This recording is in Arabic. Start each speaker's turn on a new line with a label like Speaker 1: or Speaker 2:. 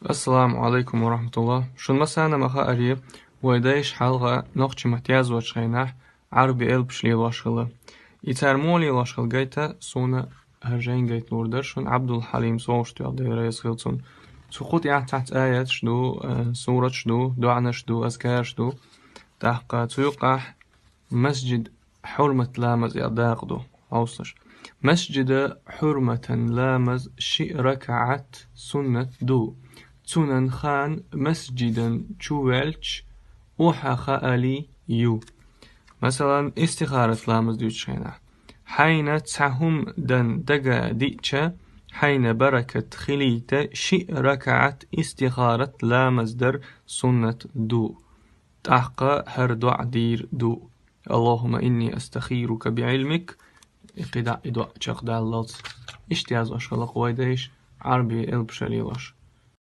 Speaker 1: السلام عليكم ورحمة الله. شو المسانا مخا أري ويدايش حلقة نقش متياز وشخينح عربي بشلي واشخلة يترمولي واشخل جيتا سونا هرجين جيت نوردر شون عبد الحليم صوشتو عبد الرئيس خلصون سقوط يعني تحت آيات شدو سورة شدو دعنا شدو أذكار شدو تحقا تيقع مسجد حرمة لامز يداقدو أوصلش مسجد حرمة لامز شي ركعت سنة دو تونن خان مسجدا تشوالش اوحا خالي يو مثلا استخارة لامز ديوش هنا حين تسهم دن دقا ديتشا حين بركة خليتا شي ركعت استخارة لامز در سنة دو تحقا هر دعا دير دو اللهم إني أستخيرك بعلمك قدع دعا تشق دع الله اشتياز أشغل قويديش عربي البشري وش